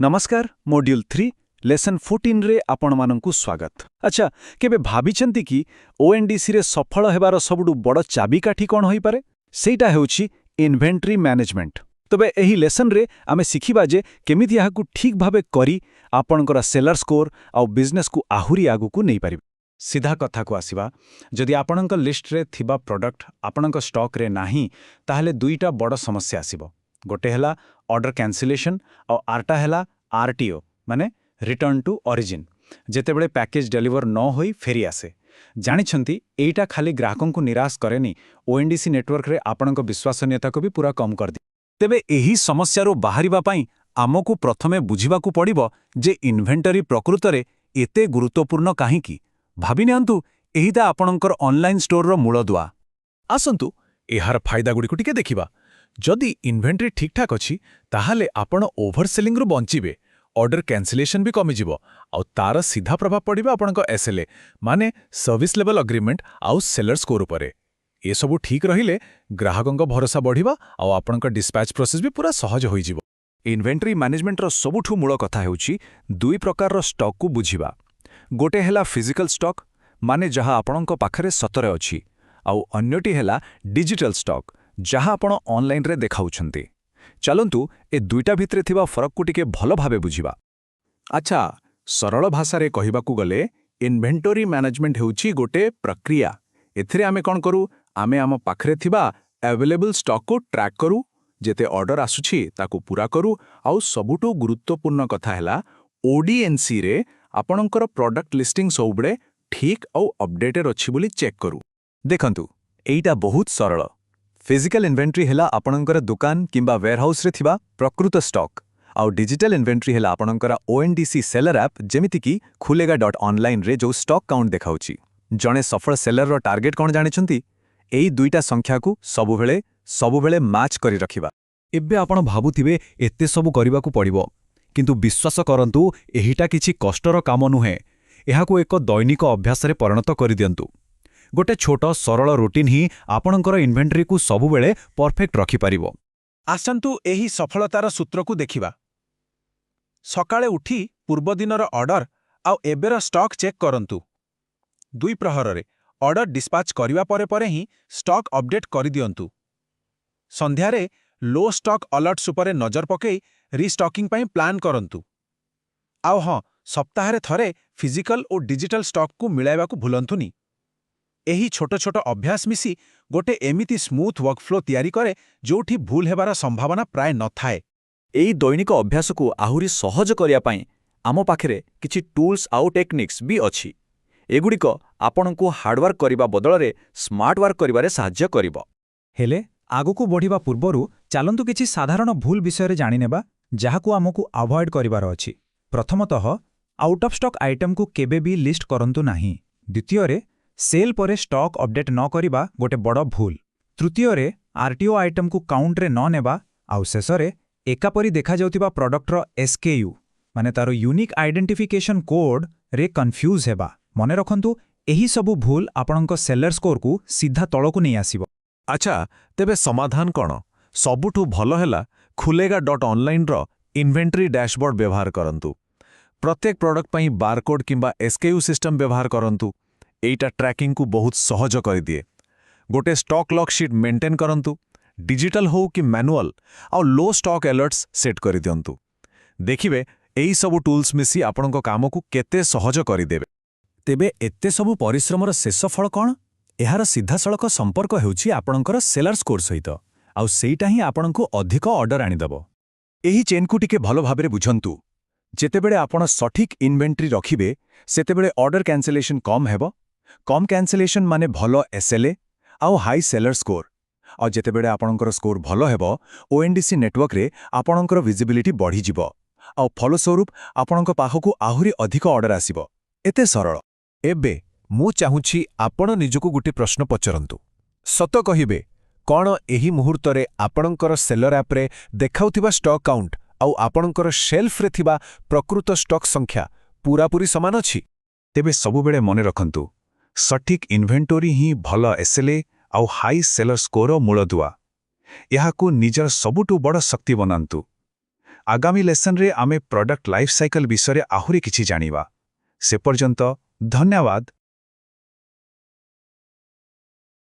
नमस्कार module 3 lesson 14 रे आपण मानंकु स्वागत। अच्छा केबे भाबिचंती कि ओएनडीसी रे सफल हेबार सबुडु बड़ चाबिकाठी कोन होई पारे सेटा हेउची इन्वेंटरी मैनेजमेंट। तबे एही लेसन रे आमे सिखिबा जे केमिति याहाकु ठीक भाबे करी आपणकर सेलर स्कोर आ बिजनेस को आहुरी आगु को नै पारिबे। सीधा कथा को आसीबा जदि आपणक लिस्ट रे थिबा प्रोडक्ट आपणक स्टॉक रे नाही ताहले दुईटा बड़ समस्या आसीबो। गोटे हला ऑर्डर कैंसिलेशन और आरटा हला आरटीओ माने रिटर्न टू ओरिजिन जेतेबेले पैकेज डेलीवर न होई फेरी आसे। जानिछंती एटा खाली ग्राहकों को निराश करेनी ओएनडीसी नेटवर्क रे आपणक विश्वसनीयता को भी पूरा कम कर दि। तेबे एही समस्या रो बाहरिबा पई आमको प्रथमे बुझिबाकू पड़िबो जे इन्वेंटरी प्रकृत रे एते गुरुत्वपूर्ण काहेकि। भाबि नियंतु एहिदा आपणकर ऑनलाइन स्टोर रो मूलदुआ। आसंतु एहार फायदा गुडी को टिके देखिबा। जदि इन्वेंटरी ठीक ठाक अछि ताहाले आपण ओभरसेलिंग रु बंचिबे, ऑर्डर कैंसिलेशन भी कमी जिवो आ तार सीधा प्रभाव पड़िबा आपणक एसएलए माने सर्विस लेवल एग्रीमेंट आउ सेलर स्कोर उपरे। ए सबु ठीक रहिले ग्राहकंक भरोसा बढ़िबा आ आपणक डिस्पैच प्रोसेस भी पूरा सहज होई जिवो। इन्वेंटरी मैनेजमेंट रो सबुठु मूल कथा हेउची दुई प्रकार रो स्टॉक को बुझिबा। गोटे हेला फिजिकल स्टॉक माने जहा आपणक पाखरे सतरे अछि आउ अन्यटी हेला डिजिटल स्टॉक जहा आपण ऑनलाइन रे देखाउछंती। चलंतु ए दुईटा भितरे थिबा फरक को टिके भलो भाबे बुझिबा। अच्छा सरल भाषा रे कहिबाकू गले इन्वेंटरी मैनेजमेंट हेउची गोटे प्रक्रिया। एथिरे आमे कोन करू, आमे आम पाखरे थिबा अवेलेबल स्टॉक को ट्रैक करू, जेते ऑर्डर आसुछि ताकू पूरा करू आउ सबुटो गुरुत्वपूर्ण कथा हेला ओडीएनसी रे आपणकर प्रोडक्ट लिस्टिंग सबुबे ठीक आउ अपडेटेड अछि बोली चेक करू। देखंतु एइटा बहुत सरल। फिजिकल इन्वेंटरी हेला आपणकर दुकान किंबा वेयरहाउस रे थिबा प्रकृत स्टॉक आउ डिजिटल इन्वेंटरी हेला आपणकर ओएनडीसी सेलर ऐप जेमिति कि खुलेगा.online रे जो स्टॉक काउंट देखाउछि। जणे सफल सेलर रो टार्गेट कोन जानिछंती एई दुईटा संख्या को सबुबेले मैच करी रखिबा। एबे आपण भाबुथिबे एते सबु करिबाकू पड़िबो, किंतु विश्वास करंतु एहिटा किछि कष्टर काम नुहे। एहाकू एक दैनिक अभ्यास रे परिणत करि दियंतु। गोटे छोट सरल रूटीन ही आपणकर इन्वेंटरी को सबुबेले परफेक्ट रखि पारिबो। आसंतु एही सफलतार सूत्र को देखिबा। सकाळे उठी पूर्व दिनर ऑर्डर आउ एबेर स्टॉक चेक करंतु। 2 प्रहर रे ऑर्डर डिस्पैच करिवा परे परे ही स्टॉक अपडेट करि दियंतु। संध्या रे लो स्टॉक अलर्ट्स उपरे नजर पकेई रीस्टॉकिंग पई प्लान करंतु। आउ हां सप्ताह रे थरे फिजिकल और डिजिटल स्टॉक को मिलाइबा को भूलंतुनी। एही छोट छोट अभ्यास मिसी गोटे एमिति स्मूथ वर्कफ्लो तैयारी करे जोठी भूल हेबार संभावना प्राय न थाए। एई दैनिक अभ्यास को आहुरी सहज करिया पई आम पाखरे किछि टूल्स आउ टेक्निक्स भी अछि। एगुड़िक आपणको हार्डवर्क करिबा बदଳରେ स्मार्ट वर्क करिबारे साहाय्य करिबो। हेले आगुकू बढ़िबा पूर्वरु चालंतु किछि साधारण भूल विषय जानि नेबा जाहाकू आमकू अवॉइड करिबार अछि। प्रथमतः आउट ऑफ स्टॉक आइटम को केबे भी लिस्ट करंतु नाही। द्वितीय रे सेल परे स्टॉक अपडेट न करिबा गोटे बड़ भूल। तृतीय रे आरटीओ आइटम को काउंट रे न नेबा आउ शेष रे एकापरी देखा जाउतिबा प्रोडक्ट रो एसकेयू माने तारो यूनिक आइडेंटिफिकेशन कोड रे कंफ्यूज हेबा। मने रखंतु एही सबु भूल आपणक सेलर स्कोर को सीधा तळकू नै आसीबो। अच्छा तेबे समाधान कोन? सबुठु भलो हेला खुलेगा.online रो इन्वेंटरी डैशबोर्ड व्यवहार करंतु। प्रत्येक प्रोडक्ट पई बारकोड किंबा एसकेयू सिस्टम व्यवहार करंतु। एइटा ट्रैकिंग को बहुत सहज कर दिए। गोटे स्टॉक लॉक शीट मेंटेन करंतु। डिजिटल हो कि मैनुअल आ लो स्टॉक अलर्ट्स सेट कर दियंतु। देखिबे एई सबु टूल्स मिसी आपणको काम को केते सहज करि देबे। तेबे एते सबु परिश्रमर शेष फल कोन? एहार सीधा सळक संपर्क हेउछि आपणकर सेलर स्कोर सहित आउ सेइटा ही आपणको अधिक ऑर्डर आनि दबो। एही चेन को टिके भलो भाबरे बुझंतु। जेतेबेले आपण सठिक इन्वेंटरी रखिबे सेतेबेले ऑर्डर कैंसिलेशन कम हेबो। कम कैंसिलेशन माने भलो एसएलए आउ हाई सेलर स्कोर। और जेतेबेले आपणकर स्कोर भलो हेबो ओएनडीसी नेटवर्क रे आपणकर विजिबिलिटी बढ़ी जिवो आउ फलस्वरूप आपणक पाखकू आहुरी अधिक ऑर्डर आसीबो। एते सरल। एबे मु चाहूछि आपण निजको गुटे प्रश्न पचरंतु। सत कहिबे कोन एही मुहूर्त रे आपणकर सेलर ऐप रे देखाउथिबा स्टॉक काउंट आउ आपणकर शेल्फ रे थिबा प्रकृत स्टॉक संख्या पूरापूरी समान अछि? तेबे सबुबेले मने रखंतु सठिक इन्वेंटरी ही भल एसएलए आउ हाई सेलर स्कोर मूलदुआ। यहाकू निजर सबुटु बड़ शक्ति बनांतु। ଆଗାମୀ ଲେସନରେ ଆମେ ପ୍ରଡକ୍ଟ ଲାଇଫ୍ ସାଇକେଲ ବିଷୟରେ ଆହୁରି କିଛି ଜାଣିବା। ସେ ପର୍ଯ୍ୟନ୍ତ ଧନ୍ୟବାଦ।